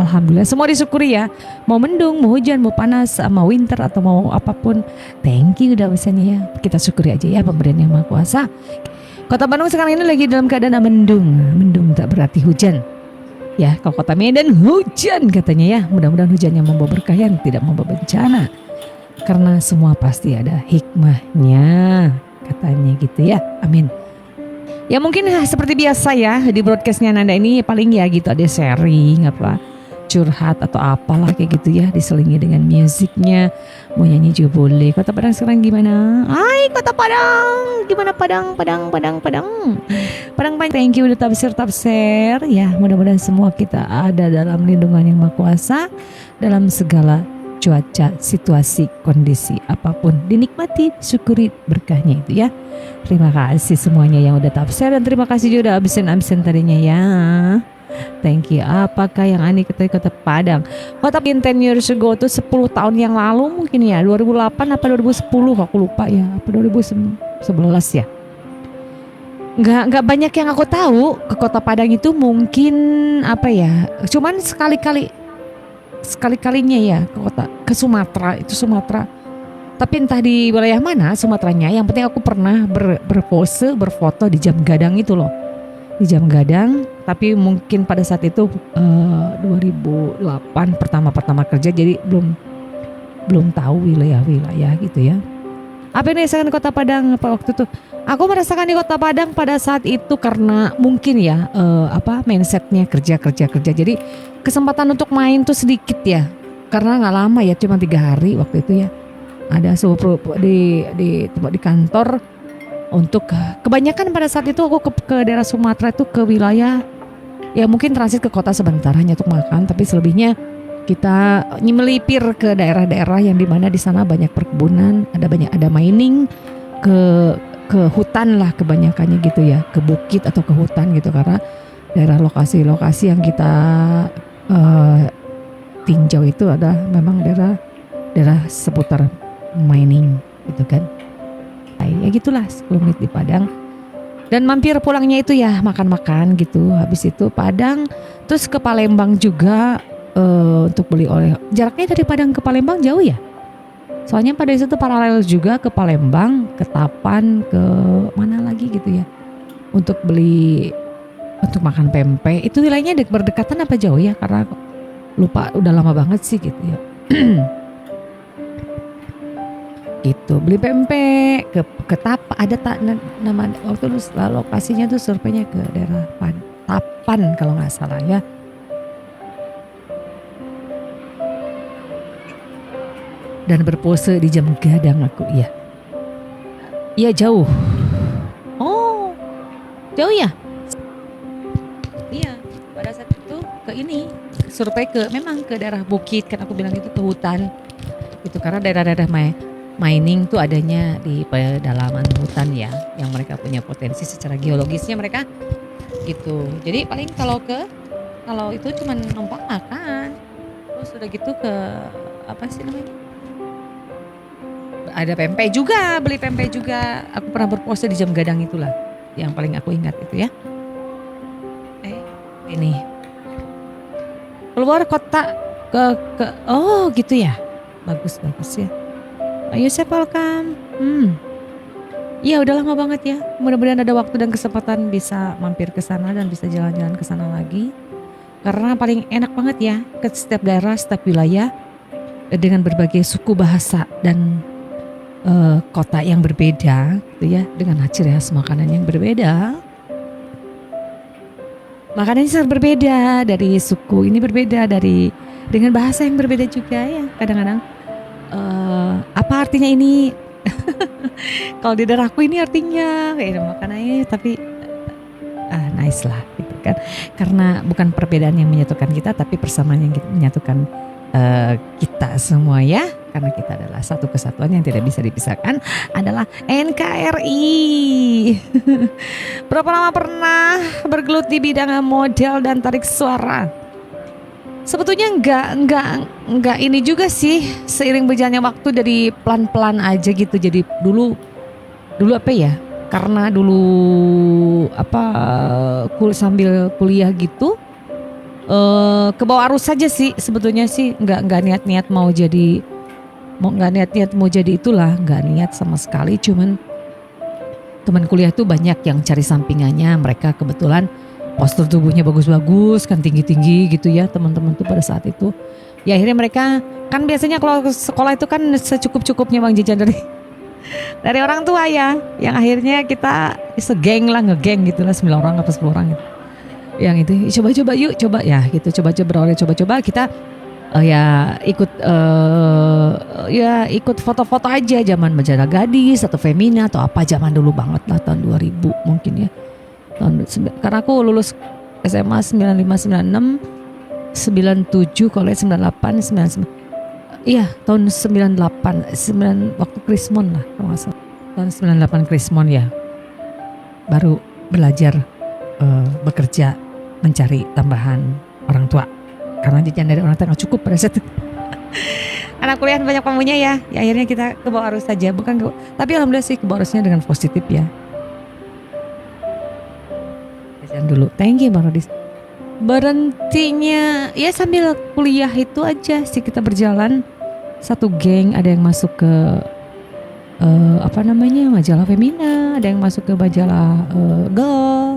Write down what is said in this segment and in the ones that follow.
alhamdulillah semua disyukuri ya. Mau mendung, mau hujan, mau panas, mau winter atau mau apapun, thank you udah misalnya ya. Kita syukuri aja ya pemberian yang Maha Kuasa. Kota Bandung sekarang ini lagi dalam keadaan mendung. Mendung tak berarti hujan. Ya, kalau Kota Medan hujan katanya ya. Mudah-mudahan hujannya membawa berkah yang tidak membawa bencana. Karena semua pasti ada hikmahnya, katanya gitu ya. Amin. Ya mungkin seperti biasa ya di broadcastnya Nanda ini paling ya gitu ada sharing apa curhat atau apalah kayak gitu ya, diselingi dengan musiknya. Mau nyanyi juga boleh. Kota Padang sekarang gimana? Hai Kota Padang, gimana Padang? Padang, thank you udah tafsir ya. Mudah-mudahan semua kita ada dalam lindungan yang Maha Kuasa dalam segala cuaca, situasi, kondisi apapun, dinikmati, syukuri berkahnya itu ya. Terima kasih semuanya yang udah tafsir dan terima kasih juga udah absen tadinya ya. Thank you. Apakah yang Ani ketahui Kota Padang? Kota 10 years ago tuh 10 tahun yang lalu mungkin ya, 2008 apa 2010 aku lupa ya, apa 2011 ya. Nggak banyak yang aku tahu ke Kota Padang itu, mungkin apa ya, cuman sekali-kalinya ya ke Sumatera, itu Sumatera. Tapi entah di wilayah mana Sumateranya, yang penting aku pernah berpose, berfoto di Jam Gadang itu loh. Di Jam Gadang, tapi mungkin pada saat itu 2008 pertama kerja, jadi belum tahu wilayah-wilayah gitu ya. Apa yang dirasakan di Kota Padang waktu itu? Aku merasakan di Kota Padang pada saat itu karena mungkin ya mindsetnya kerja. Jadi kesempatan untuk main tuh sedikit ya. Karena nggak lama ya, cuma 3 hari waktu itu ya. Ada di kantor untuk kebanyakan pada saat itu aku ke daerah Sumatera itu ke wilayah ya mungkin transit ke kota sebentar hanya untuk makan, tapi selebihnya kita melipir ke daerah-daerah yang dimana di sana banyak perkebunan, ada mining, ke hutan lah kebanyakannya gitu ya, ke bukit atau ke hutan gitu, karena daerah lokasi-lokasi yang kita tinjau itu ada memang daerah seputar mining gitu kan. Ya gitulah 10 menit di Padang. Dan mampir pulangnya itu ya makan-makan gitu. Habis itu Padang, terus ke Palembang juga untuk beli oleh. Jaraknya dari Padang ke Palembang jauh ya? Soalnya pada situ paralel juga ke Palembang, ke Tapan, ke mana lagi gitu ya. Untuk makan pempek. Itu wilayahnya berdekatan apa jauh ya? Karena lupa, udah lama banget sih gitu ya. Gitu, beli pempek ke Tapan, ada nama waktu itu lokasinya tuh surveinya ke daerah Tapan kalau nggak salah ya. Dan berpose di Jam Gadang aku ya. Iya jauh. Oh, jauh ya? Iya, pada saat itu ke ini survei memang ke daerah bukit, kan aku bilang itu ke hutan. Itu karena daerah-daerah mining tuh adanya di pedalaman hutan ya, yang mereka punya potensi secara geologisnya mereka gitu. Jadi paling kalau itu cuma numpang makan, terus udah gitu ke apa sih namanya? Ada pempek juga, beli pempek juga. Aku pernah berpose di Jam Gadang itulah, yang paling aku ingat itu ya. Ini keluar kota oh gitu ya, bagus ya. Ayo saya welcome. Iya udah lama banget ya. Mudah-mudahan ada waktu dan kesempatan bisa mampir ke sana dan bisa jalan-jalan ke sana lagi. Karena paling enak banget ya ke setiap daerah, setiap wilayah dengan berbagai suku bahasa dan kota yang berbeda, gitu ya, dengan ciri khas makanan yang berbeda. Makanannya sangat berbeda, dari suku ini berbeda, dengan bahasa yang berbeda juga ya kadang-kadang. Apa artinya ini? Kalau di daerahku ini artinya kayak makanannya, tapi nice lah gitu kan. Karena bukan perbedaan yang menyatukan kita, tapi persamaan yang menyatukan kita semua ya. Karena kita adalah satu kesatuan yang tidak bisa dipisahkan, adalah NKRI. Berapa lama pernah bergelut di bidang model dan tarik suara? Sebetulnya enggak ini juga sih, seiring berjalannya waktu dari pelan-pelan aja gitu. Jadi dulu apa ya? Karena dulu sambil kuliah gitu, ke bawah arus saja sih sebetulnya sih, nggak niat-niat nggak niat-niat mau jadi itulah, nggak niat sama sekali. Cuman teman kuliah tuh banyak yang cari sampingannya, mereka kebetulan postur tubuhnya bagus-bagus kan, tinggi-tinggi gitu ya teman-teman tuh pada saat itu. Ya akhirnya mereka kan biasanya kalau sekolah itu kan secukup-cukupnya bang jajan dari orang tua ya, yang akhirnya kita segeng lah, ngegeng gitu lah, 9 orang atau 10 orang gitu. Yang itu coba-coba yuk, coba ya gitu, coba-coba coba-coba kita ikut foto-foto aja zaman majalah Gadis atau Femina atau apa zaman dulu banget lah, tahun 2000 mungkin ya. Karena aku lulus SMA 95 96 97, kalau 98 99. Iya, tahun 98 waktu Krismon lah kalau nggak salah. Tahun 98 Krismon ya. Baru belajar bekerja mencari tambahan orang tua. Karena jajan dari orang tua nggak cukup pada saat itu. Anak kuliah banyak pamunya ya. Ya akhirnya kita ke bawah arus saja, tapi alhamdulillah sih ke bawah arusnya dengan positif ya. Jajan dulu. Thank you Bang Rodis. Berhentinya ya sambil kuliah itu aja sih, kita berjalan satu geng, ada yang masuk ke majalah Femina, ada yang masuk ke majalah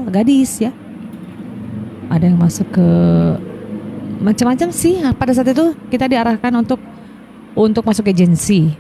Gadis ya, ada yang masuk ke macam-macam sih. Pada saat itu kita diarahkan untuk masuk agensi